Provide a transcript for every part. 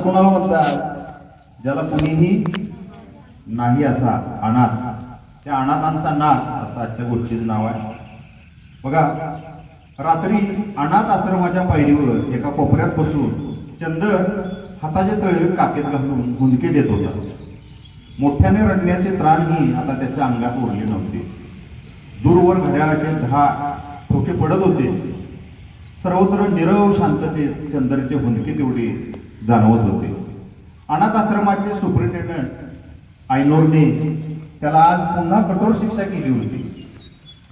कोणाला म्हणतात? ज्याला कुणीही नाही असा अनाथ, त्या अनाथांचा नाथ असं आजच्या गोष्टीचं नाव आहे. बघा, रात्री अनाथ आश्रमाच्या पायरीवर एका कोपऱ्यात बसून चंदर हाताचे तळवे काकेत घालून हुंदके देत होता. मोठ्याने रडण्याचे त्राणही आता त्याच्या अंगात उरले नव्हते. दूरवर घड्याळाचे 10 ठोके पडत होते. सर्वत्र नीरव शांततेत चंदरचे हुंदके तेवढे जाणवत होते. अनाथ आश्रमाचे सुपरिटेंडंट आयनोरने त्याला आज पुन्हा कठोर शिक्षा केली होती.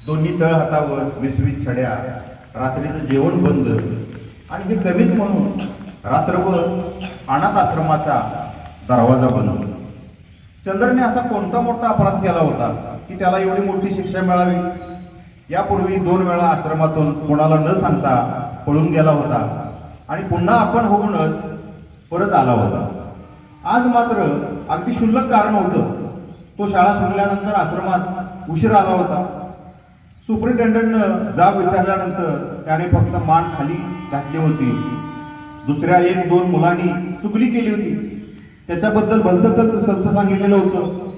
दोन्ही तळ हातावर 20-20 छड्या, रात्रीचं जेवण बंद, आणि हे कमीच म्हणून रात्रभर अनाथ आश्रमाचा दरवाजा बंद. चंद्रने असा कोणता मोठा अपराध केला होता की त्याला एवढी मोठी शिक्षा मिळावी? यापूर्वी 2 वेळा आश्रमातून कोणाला न सांगता पळून गेला होता आणि पुन्हा आपण होऊनच परत आला होता. आज मात्र अगदी क्षुल्लक कारण होतं. तो शाळा सुटल्यानंतर आश्रमात उशीर आला होता. सुपरिटेंडंटनं जाब विचारल्यानंतर त्याने फक्त मान खाली घातली होती. दुसऱ्या 1-2 मुलांनी चुगली केली होती. त्याच्याबद्दल भलतं सलतं सांगितलेलं होतं.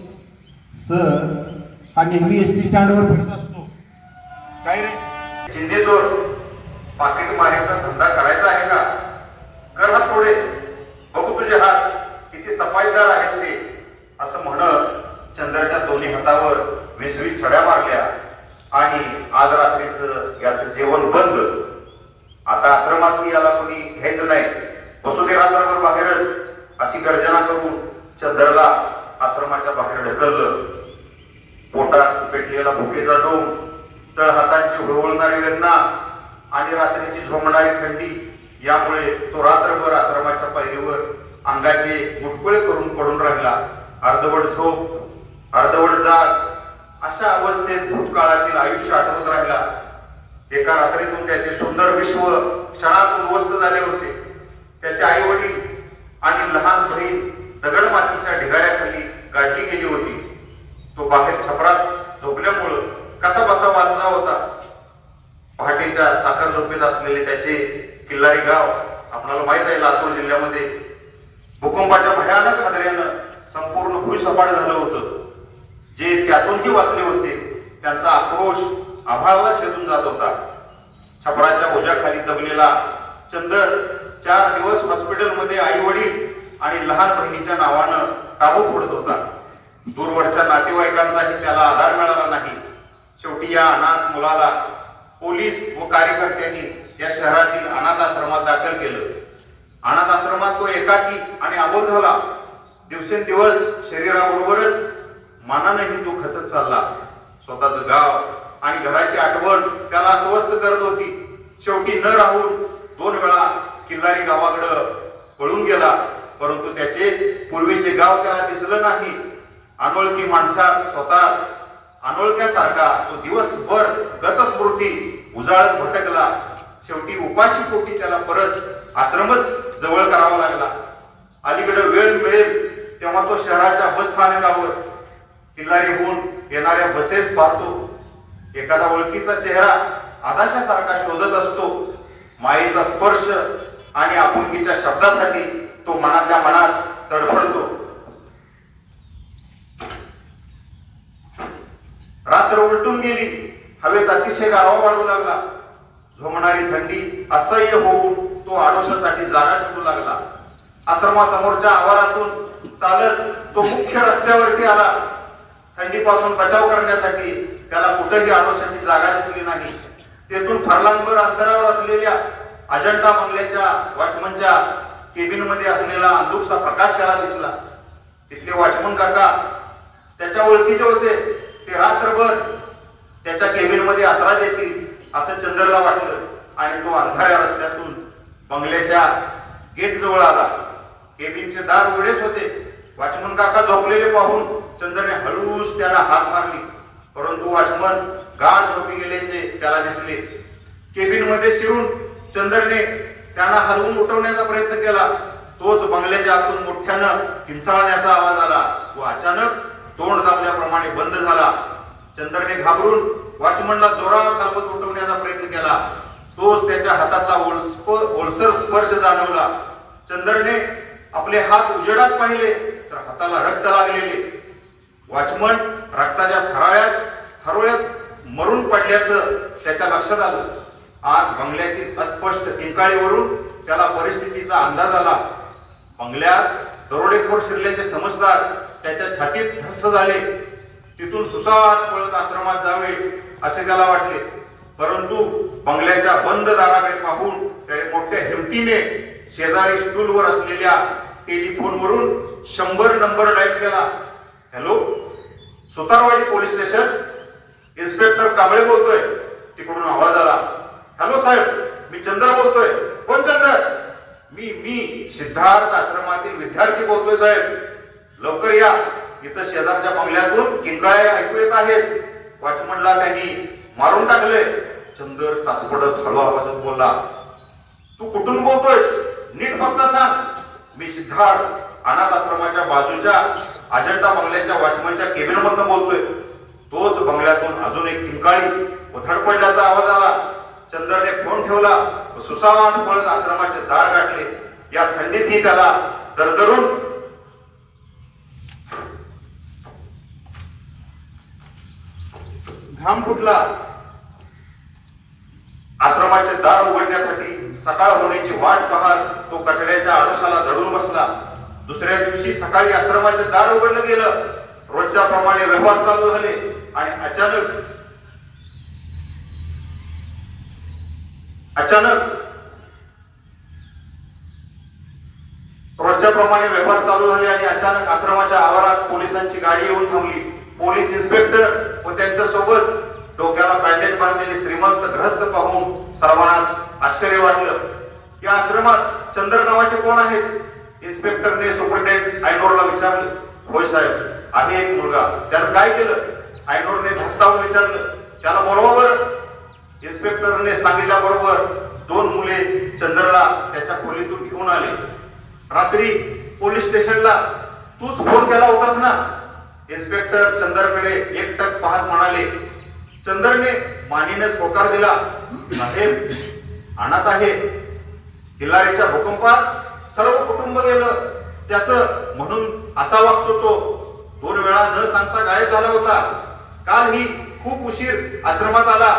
सर हा नेहमी एसटी स्टँडवर फिरत असतो. काय रे चिंदेचोर, पाकिट मारायचा धंदा करायचा आहे का? कर हात पुढे, बघू तुझे हात किती सफाईदार आहेत ते, असं म्हणत चंद्रच्या दोन्ही हातावर 20-20 छड्या मारल्या आणि आज रात्रीचं याचं जेवण बंद. आता आश्रमात याला कोणी घ्यायचं नाही, बसू दे रात्रभर बाहेरच, अशी गर्जना करून चंद्रला आश्रमाच्या बाहेर ढकललं. पोटात पेटलेला भुकेचा डोंग, तळ हातांची हुळहुळणारी वेदना आणि रात्रीची झोंबणारी थंडी यामुळे तो रात्रभर आश्रमाच्या पायरीवर अंगाचे मुटकुळे करून पडून राहिला. अर्धवट झोप, अर्धवट जाग, अशा अवस्थेत भूतकाळातील आयुष्य आठवत राहिला. एका रात्रीतून त्याचे सुंदर विश्व क्षणात उद्ध्वस्त झाले होते. त्याचे आई वडील आणि लहान बहीण दगडमातीच्या ढिगाऱ्याखाली गाडली गेली होती. तो बाहेर छपरात झोपल्यामुळं कसा बसा वाचला होता. पहाटेच्या साखर झोपेत असलेले त्याचे किल्लारी गाव आपल्याला माहित आहे, लातूर जिल्ह्यामध्ये भूकंपाच्या भयानक हादऱ्यानं संपूर्ण भुईसपाट झालं होतं. जे त्यातूनही वाचले होते त्यांचा आक्रोश आभाळाला छेदून जात होता. छपराच्या ओझ्याखाली दबलेला चंदर 4 दिवस हॉस्पिटलमध्ये आई वडील आणि लहान बहिणीच्या नावानं टाबू फोडत होता. दूरवरच्या नातेवाईकांचाही त्याला आधार मिळाला नाही. शेवटी या अनाथ मुलाला पोलीस व कार्यकर्त्यांनी या शहरातील अनाथ आश्रमात दाखल केलं. अनाथ आश्रमात तो एकाकी आणि अबोल झाला. दिवसेंदिवस शरीराबरोबरच मानानेही तो खचत चालला. स्वतःचं गाव आणि घराची आठवण त्याला अस्वस्थ करत होती. शेवटी न राहून 2 वेळा किल्लारी गावाकडं पळून गेला, परंतु त्याचे पूर्वीचे गाव त्याला दिसलं नाही. अनोळखी माणसात स्वतः अनोळख्यासारखा तो दिवसभर गतस्मृती उजाळत भटकला. शेवटी उपाशी पोटी त्याला परत आश्रमच जवळ करावा लागला. अलीकडे वेळ मिळेल तेव्हा तो शहराच्या बस स्थानकावर किल्लारी होऊन येणाऱ्या बसेस पाहतो. एखादा ओळखीचा चेहरा आदाशासारखा शोधत असतो. मायेचा स्पर्श आणि आपुलकीच्या शब्दासाठी तो मनातल्या मनात तडफडतो. रात्र उलटून गेली. हवेत अतिशय गारवा वाढू लागला. झोमणारी थंडी असह्य होऊन तो आडोशासाठी जागा शोधू लागला. आश्रमासमोरच्या आवारातून चालत तो मुख्य रस्त्यावरती आला. थंडीपासून बचाव करण्यासाठी त्याला कुठेही आडोशाची जागा दिसली नाही. तेथून फरलांगभर अंतरावर असलेल्या अजंठा बंगल्याच्या वॉचमनच्या केबिन मध्ये असलेला अंधुकसा प्रकाश त्याला दिसला. तिथले वॉचमन काका त्याच्या ओळखीचे होते. ते रात्रभर त्याच्या केबिन मध्ये आसरा देतील असं चंद्रला वाटलं आणि तो अंधाऱ्या रस्त्यातून बंगल्याच्या गेट जवळ आला. केबिनचे दार उघडेच होते. वॉचमन काका झोपलेले पाहून चंद्रने हळूच त्याला हाक मारली, परंतु वॉचमन गाढ झोपी गेल्याचे त्याला दिसले. केबिन मध्ये शिरून चंद्रने त्यांना हलवून उठवण्याचा प्रयत्न केला. तोच बंगल्याच्या आतून मोठ्यानं किंचाळण्याचा आवाज आला व अचानक तोंड दाबल्याप्रमाणे बंद झाला. चंद्रने घाबरून वॉचमनला जोरात हलवत उठवण्याचा प्रयत्न केला. तोच त्याच्या हातातला ओलसर स्पर्श जाणवला. चंद्रने आपले हात उजेडात पाहिले तर हाताला रक्त लागलेले. वॉचमन रक्ताच्या थरोळ्यात मरून पडल्याचं त्याच्या लक्षात आलं. आत बंगल्यातील अस्पष्ट किंकाळीवरून त्याला परिस्थितीचा अंदाज आला. बंगल्यात दरोडेखोर शिरल्याचे समजतात त्याच्या छातीत धस्स झाले. तिथून सुसाट पळत आश्रमात जावे असे त्याला वाटले. परंतु बंगल्याच्या बंद दाराकडे पाहून त्याने मोठ्या हिमतीने शेजारी स्टूलवर असलेल्या टेलिफोनवरून 100 नंबर डायल केला. Hello, Sutarwadi police station, inspector Kamble बोलतोय. तिकडून आवाज आला. हॅलो साहेब, मी चंद्र बोलतोय. कोण चंद्र? मी सिद्धार्थ आश्रमातील विद्यार्थी बोलतोय साहेब. लवकर या, इथं शेजारच्या बंगल्यातून किंकाळ्या ऐकू येत आहेत. वॉचमनला त्यांनी मारून टाकले. चंद्र चाचपडत हळू आवाजात बोलला. तू कुठून बोलतोयस? नीट फक्त सांग. मी सिद्धार्थ अनाथ आश्रमाच्या बाजूच्या अजंता बंगल्याच्या वॉचमनच्या केबिन मधून बोलतोय. तोच बंगल्यातून अजून एक किंकाळी व धडपडल्याचा आवाज आला. चंद्रने फोन ठेवला व सुसाट पळत आश्रमाचे दार गाठले. या थंडीतही त्याला दरदरून घाम फुटला. आश्रमाचे दार उघडण्यासाठी सकाळ होण्याची वाट पाहत तो कठड्याच्या आडोशाला दडून बसला. दुसऱ्या दिवशी सकाळी आश्रमाचे दार उघडलं गेलं. रोजच्या प्रमाणे व्यवहार चालू झाले आणि अचानक आश्रमाच्या आवारात पोलिसांची गाडी येऊन थांबली. पोलीस इन्स्पेक्टर व त्यांच्यासोबत डोक्याला बँडेज बांधलेले श्रीमंत ग्रस्त पाहून सर्वांनाच आश्चर्य वाटलं. या आश्रमात चंद्र नावाचे कोण आहेत? इन्स्पेक्टरने सुपरिटेंडेंट आयनोरला विचारलं. होय साहेब, आहे एक मुलगा. त्यानं काय केलं? आयनोरने धास्तावून विचारलं. त्याला बोलवा बरं. इन्स्पेक्टरने सांगितल्याबरोबर 2 मुले चंद्रला त्याच्या खोलीतून घेऊन आले. रात्री पोलीस स्टेशनला तूच फोन केला होतास ना? इन्स्पेक्टर चंद्रकडे एकटक पाहत म्हणाले. चंद्रने मानेनेच होकार दिला. साहेब, अनाथ आहे. हिलारीच्या भूकंपात सर्व कुटुंब गेलं त्याचं, म्हणून असा वागतो तो. 2 वेळा न सांगता गायब झाला होता. काल ही खूप उशीर आश्रमात आला,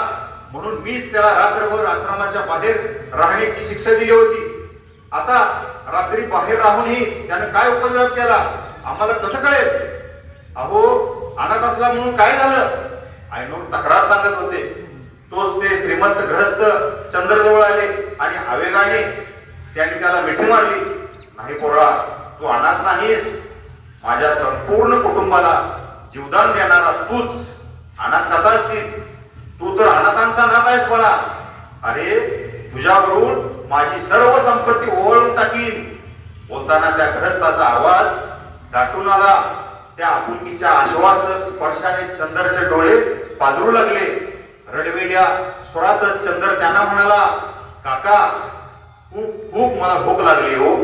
म्हणून मीच त्याला रात्रभर आश्रमाच्या बाहेर राहण्याची शिक्षा दिली होती. आता रात्री बाहेर राहूनही त्यानं काय उपद्रव केला आम्हाला कसं कळेल? अहो, अनाथ असला म्हणून काय झालं? आयनोर तक्रार सांगत होते. तोच ते श्रीमंत ग्रस्त चंद्रजवळ आले आणि आवेगाने त्यांनी त्याला मिठी मारली. नाही पोरा, तू अनाथ नाहीस. माझ्या संपूर्ण कुटुंबाला जीवदान देणारा तूच अनाथ कसा असशील? तू तर अनाथांचा नाथ आहेस पोरा. अरे, तुझ्यावरून माझी सर्व संपत्ती ओवाळून टाकीन. बोलताना त्या ग्रस्ताचा आवाज दाटून आला. त्या आपुलकीच्या आश्वासक स्पर्शाने चंद्रचे डोळे पाजरू लागले. रडवेल्या स्वरातच चंद्र त्यांना म्हणाला, काका, खूप खूप मला भूक लागली हो.